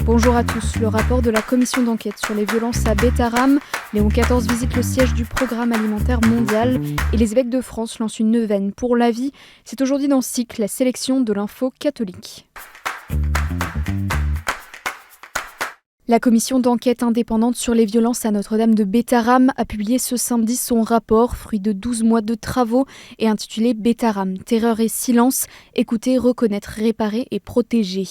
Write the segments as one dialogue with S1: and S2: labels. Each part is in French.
S1: Bonjour à tous. Le rapport de la commission d'enquête sur les violences à Bétharram, Léon XIV visite le siège du Programme alimentaire mondial et les évêques de France lancent une neuvaine pour la vie. C'est aujourd'hui dans Cycle, la sélection de l'info catholique. La commission d'enquête indépendante sur les violences à Notre-Dame de Bétharram a publié ce samedi son rapport, fruit de 12 mois de travaux et intitulé Bétharram, terreur et silence, écouter, reconnaître, réparer et protéger.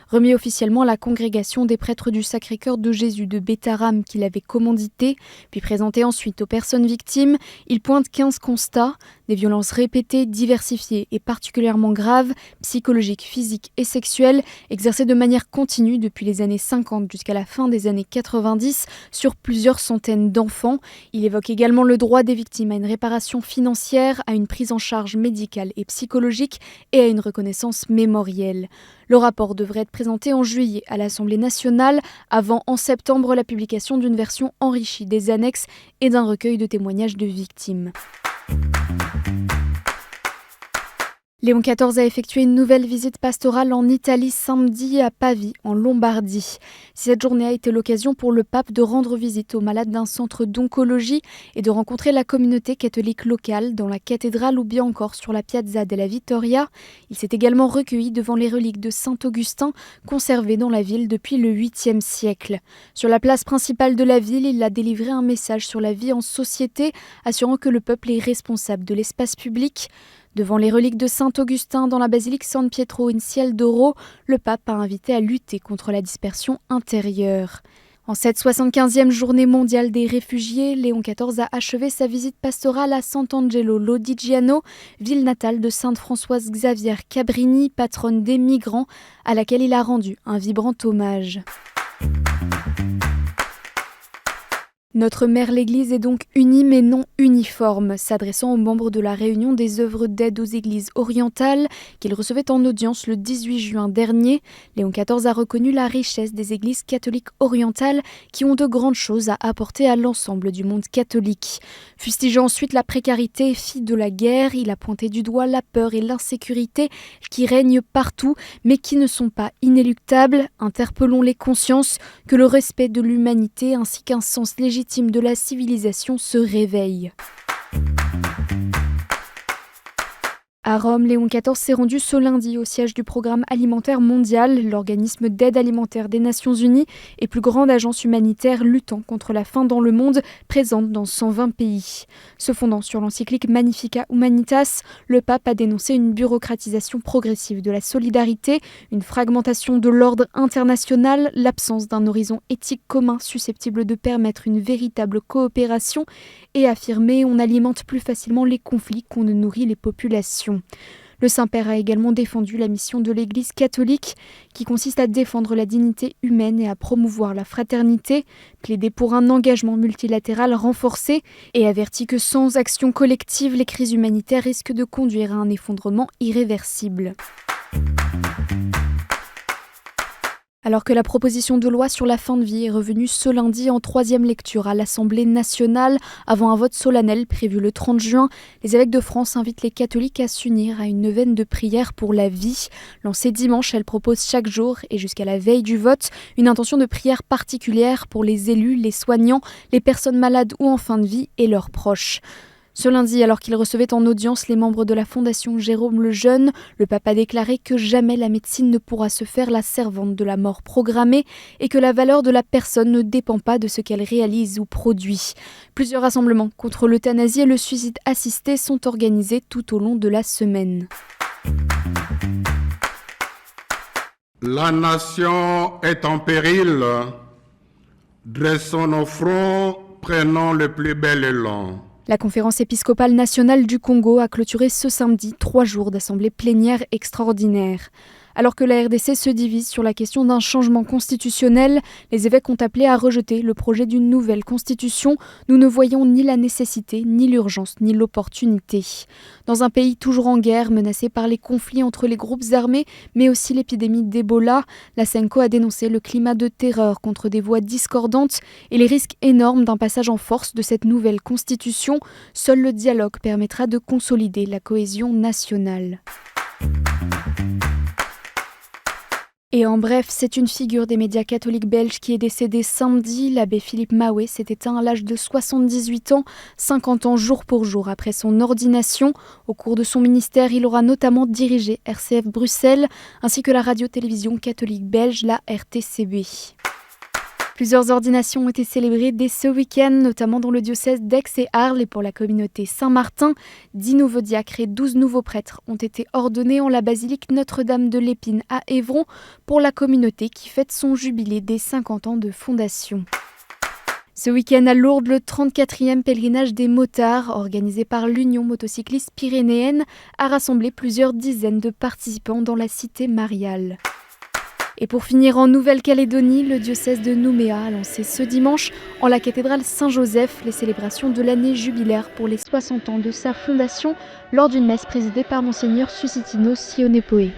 S1: Remis officiellement à la congrégation des prêtres du Sacré-Cœur de Jésus de Bétharram qui l'avait commandité, puis présenté ensuite aux personnes victimes, il pointe 15 constats, des violences répétées, diversifiées et particulièrement graves, psychologiques, physiques et sexuelles, exercées de manière continue depuis les années 50 jusqu'à la fin des années 90 sur plusieurs centaines d'enfants. Il évoque également le droit des victimes à une réparation financière, à une prise en charge médicale et psychologique et à une reconnaissance mémorielle. Le rapport devrait être présenté en juillet à l'Assemblée nationale, avant en septembre la publication d'une version enrichie des annexes et d'un recueil de témoignages de victimes. Léon XIV a effectué une nouvelle visite pastorale en Italie samedi à Pavie, en Lombardie. Cette journée a été l'occasion pour le pape de rendre visite aux malades d'un centre d'oncologie et de rencontrer la communauté catholique locale dans la cathédrale ou bien encore sur la Piazza della Vittoria. Il s'est également recueilli devant les reliques de Saint-Augustin conservées dans la ville depuis le 8e siècle. Sur la place principale de la ville, il a délivré un message sur la vie en société, assurant que le peuple est responsable de l'espace public. Devant les reliques de Saint-Augustin dans la basilique San Pietro in Ciel d'Oro, le pape a invité à lutter contre la dispersion intérieure. En cette 75e journée mondiale des réfugiés, Léon XIV a achevé sa visite pastorale à Sant'Angelo Lodigiano, ville natale de Sainte Françoise Xavier Cabrini, patronne des migrants, à laquelle il a rendu un vibrant hommage. Notre mère l'Église est donc unie mais non uniforme. S'adressant aux membres de la réunion des œuvres d'aide aux églises orientales qu'il recevait en audience le 18 juin dernier, Léon XIV a reconnu la richesse des églises catholiques orientales qui ont de grandes choses à apporter à l'ensemble du monde catholique. Fustigeant ensuite la précarité fille de la guerre, il a pointé du doigt la peur et l'insécurité qui règnent partout mais qui ne sont pas inéluctables. Interpellons les consciences que le respect de l'humanité ainsi qu'un sens légitime de la civilisation se réveille. À Rome, Léon XIV s'est rendu ce lundi au siège du Programme alimentaire mondial, l'organisme d'aide alimentaire des Nations Unies et plus grande agence humanitaire luttant contre la faim dans le monde, présente dans 120 pays. Se fondant sur l'encyclique Magnificat Humanitas, le pape a dénoncé une bureaucratisation progressive de la solidarité, une fragmentation de l'ordre international, l'absence d'un horizon éthique commun susceptible de permettre une véritable coopération et affirmé on alimente plus facilement les conflits qu'on ne nourrit les populations. Le Saint-Père a également défendu la mission de l'Église catholique qui consiste à défendre la dignité humaine et à promouvoir la fraternité, plaidé pour un engagement multilatéral renforcé et averti que sans action collective, les crises humanitaires risquent de conduire à un effondrement irréversible. Alors que la proposition de loi sur la fin de vie est revenue ce lundi en 3e lecture à l'Assemblée nationale, avant un vote solennel prévu le 30 juin, les évêques de France invitent les catholiques à s'unir à une neuvaine de prière pour la vie. Lancée dimanche, elle propose chaque jour et jusqu'à la veille du vote une intention de prière particulière pour les élus, les soignants, les personnes malades ou en fin de vie et leurs proches. Ce lundi, alors qu'il recevait en audience les membres de la Fondation Jérôme Lejeune, le pape a déclaré que jamais la médecine ne pourra se faire la servante de la mort programmée et que la valeur de la personne ne dépend pas de ce qu'elle réalise ou produit. Plusieurs rassemblements contre l'euthanasie et le suicide assisté sont organisés tout au long de la semaine.
S2: La nation est en péril. Dressons nos fronts, prenons le plus bel élan.
S1: La conférence épiscopale nationale du Congo a clôturé ce samedi 3 jours d'assemblée plénière extraordinaire. Alors que la RDC se divise sur la question d'un changement constitutionnel, les évêques ont appelé à rejeter le projet d'une nouvelle constitution. Nous ne voyons ni la nécessité, ni l'urgence, ni l'opportunité. Dans un pays toujours en guerre, menacé par les conflits entre les groupes armés, mais aussi l'épidémie d'Ebola, la SENCO a dénoncé le climat de terreur contre des voix discordantes et les risques énormes d'un passage en force de cette nouvelle constitution. Seul le dialogue permettra de consolider la cohésion nationale. Et en bref, c'est une figure des médias catholiques belges qui est décédée samedi. L'abbé Philippe Mahouet s'est éteint à l'âge de 78 ans, 50 ans jour pour jour après son ordination. Au cours de son ministère, il aura notamment dirigé RCF Bruxelles, ainsi que la radio-télévision catholique belge, la RTCB. Plusieurs ordinations ont été célébrées dès ce week-end, notamment dans le diocèse d'Aix et Arles et pour la communauté Saint-Martin. 10 nouveaux diacres et 12 nouveaux prêtres ont été ordonnés en la basilique Notre-Dame de l'Épine à Évron pour la communauté qui fête son jubilé des 50 ans de fondation. Ce week-end à Lourdes, le 34e pèlerinage des motards, organisé par l'Union motocycliste pyrénéenne, a rassemblé plusieurs dizaines de participants dans la cité mariale. Et pour finir, en Nouvelle-Calédonie, le diocèse de Nouméa a lancé ce dimanche, en la cathédrale Saint-Joseph, les célébrations de l'année jubilaire pour les 60 ans de sa fondation, lors d'une messe présidée par Monseigneur Susitino Sionepoe.